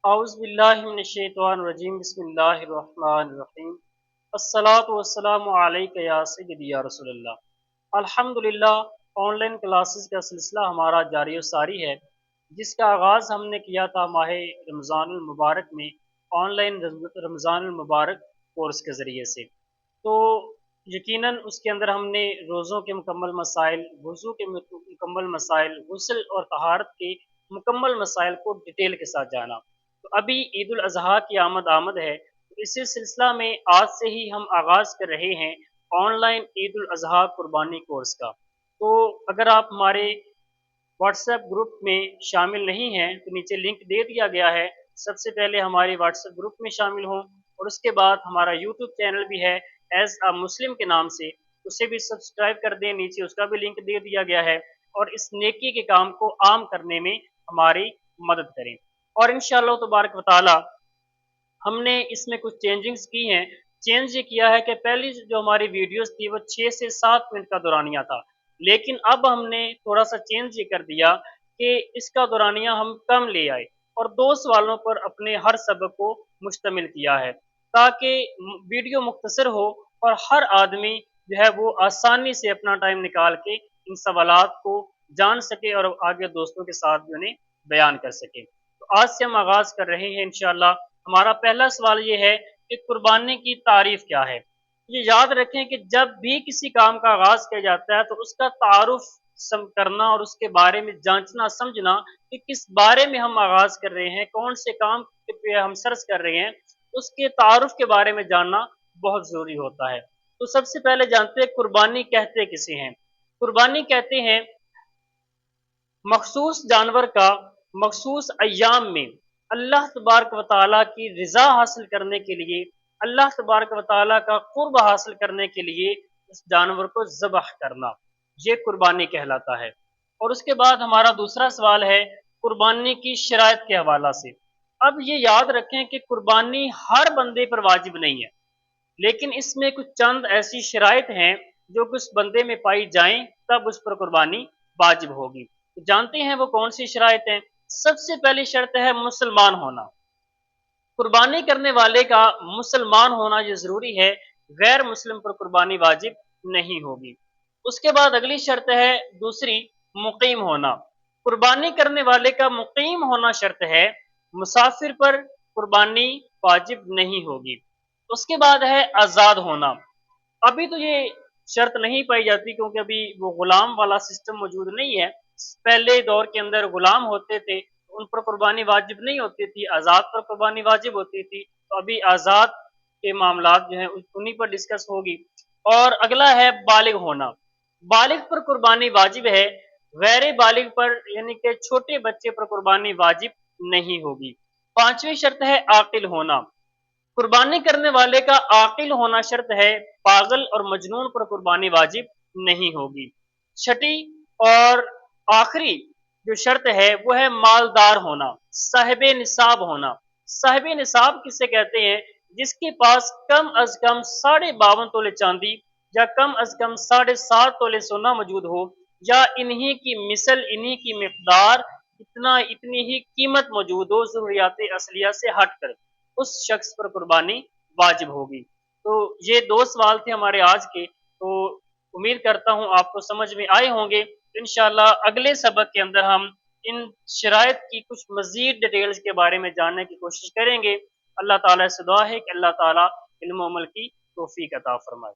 اعوذ باللہ من الشیطان الرجیم بسم اللہ الرحمن الرحیم الصلاۃ والسلام علیک یا سیدی یا رسول اللہ۔ الحمدللہ، آن لائن کلاسز کا سلسلہ ہمارا جاری و ساری ہے، جس کا آغاز ہم نے کیا تھا ماہ رمضان المبارک میں آن لائن رمضان المبارک کورس کے ذریعے سے۔ تو یقیناً اس کے اندر ہم نے روزوں کے مکمل مسائل، وضو کے مکمل مسائل، غسل اور طہارت کے مکمل مسائل کو ڈیٹیل کے ساتھ جانا۔ تو ابھی عید الاضحیٰ کی آمد ہے، تو اسی سلسلہ میں آج سے ہی ہم آغاز کر رہے ہیں آن لائن عید الاضحیٰ قربانی کورس کا۔ تو اگر آپ ہمارے واٹس ایپ گروپ میں شامل نہیں ہیں تو نیچے لنک دے دیا گیا ہے، سب سے پہلے ہماری واٹس ایپ گروپ میں شامل ہوں، اور اس کے بعد ہمارا یوٹیوب چینل بھی ہے ایز اے مسلم کے نام سے، اسے بھی سبسکرائب کر دیں، نیچے اس کا بھی لنک دے دیا گیا ہے، اور اس نیکی کے کام کو عام کرنے میں ہماری مدد کریں۔ اور انشاءاللہ تبارک و تعالی ہم نے اس میں کچھ چینجنگز کی ہیں۔ چینج یہ کیا ہے کہ پہلی جو ہماری ویڈیوز تھی وہ 6 سے 7 منٹ کا دورانیہ تھا، لیکن اب ہم نے تھوڑا سا چینج یہ کر دیا کہ اس کا دورانیہ ہم کم لے آئے اور 2 سوالوں پر اپنے ہر سبق کو مشتمل کیا ہے، تاکہ ویڈیو مختصر ہو اور ہر آدمی جو ہے وہ آسانی سے اپنا ٹائم نکال کے ان سوالات کو جان سکے اور آگے دوستوں کے ساتھ بھی انہیں بیان کر سکے۔ تو آج سے ہم آغاز کر رہے ہیں انشاءاللہ۔ ہمارا پہلا سوال یہ ہے کہ قربانی کی تعریف کیا ہے؟ یہ یاد رکھیں کہ جب بھی کسی کام کا آغاز کیا جاتا ہے تو اس کا تعارف کرنا اور اس کے بارے میں جانچنا سمجھنا کہ کس بارے میں ہم آغاز کر رہے ہیں، کون سے کام پہ ہم سرچ کر رہے ہیں، اس کے تعارف کے بارے میں جاننا بہت ضروری ہوتا ہے۔ تو سب سے پہلے جانتے ہیں قربانی کہتے کسے ہیں۔ قربانی کہتے ہیں مخصوص جانور کا مخصوص ایام میں اللہ تبارک و تعالیٰ کی رضا حاصل کرنے کے لیے، اللہ تبارک و تعالیٰ کا قرب حاصل کرنے کے لیے اس جانور کو ذبح کرنا، یہ قربانی کہلاتا ہے۔ اور اس کے بعد ہمارا دوسرا سوال ہے قربانی کی شرائط کے حوالہ سے۔ اب یہ یاد رکھیں کہ قربانی ہر بندے پر واجب نہیں ہے، لیکن اس میں کچھ چند ایسی شرائط ہیں جو کہ اس بندے میں پائی جائیں تب اس پر قربانی واجب ہوگی۔ تو جانتے ہیں وہ کون سی شرائط ہیں؟ سب سے پہلی شرط ہے مسلمان ہونا۔ قربانی کرنے والے کا مسلمان ہونا یہ ضروری ہے، غیر مسلم پر قربانی واجب نہیں ہوگی۔ اس کے بعد اگلی شرط ہے دوسری مقیم ہونا۔ قربانی کرنے والے کا مقیم ہونا شرط ہے، مسافر پر قربانی واجب نہیں ہوگی۔ اس کے بعد ہے آزاد ہونا۔ ابھی تو یہ شرط نہیں پائی جاتی کیونکہ ابھی وہ غلام والا سسٹم موجود نہیں ہے۔ پہلے دور کے اندر غلام ہوتے تھے، ان پر قربانی واجب نہیں ہوتی تھی، آزاد پر قربانی واجب ہوتی تھی۔ تو ابھی آزاد کے معاملات جو ہیں انہی پر ڈسکس ہوگی۔ اور اگلا ہے بالغ ہونا۔ بالغ پر قربانی واجب ہے، غیر بالغ پر یعنی کہ چھوٹے بچے پر قربانی واجب نہیں ہوگی۔ پانچویں شرط ہے عاقل ہونا۔ قربانی کرنے والے کا عاقل ہونا شرط ہے، پاگل اور مجنون پر قربانی واجب نہیں ہوگی۔ چھٹی اور آخری جو شرط ہے وہ ہے مالدار ہونا، صاحب نصاب ہونا۔ صاحب نصاب کسے کہتے ہیں؟ جس کے پاس کم از کم 52.5 تولے چاندی یا کم از کم 7.5 تولے سونا موجود ہو، یا انہی کی مثل، انہی کی مقدار، اتنی ہی قیمت موجود ہو ضروریات اصلیہ سے ہٹ کر، اس شخص پر قربانی واجب ہوگی۔ تو یہ 2 سوال تھے ہمارے آج کے، تو امید کرتا ہوں آپ کو سمجھ میں آئے ہوں گے۔ انشاءاللہ اگلے سبق کے اندر ہم ان شرائط کی کچھ مزید ڈیٹیلز کے بارے میں جاننے کی کوشش کریں گے۔ اللہ تعالیٰ سے دعا ہے کہ اللہ تعالیٰ علم و عمل کی توفیق عطا فرمائے۔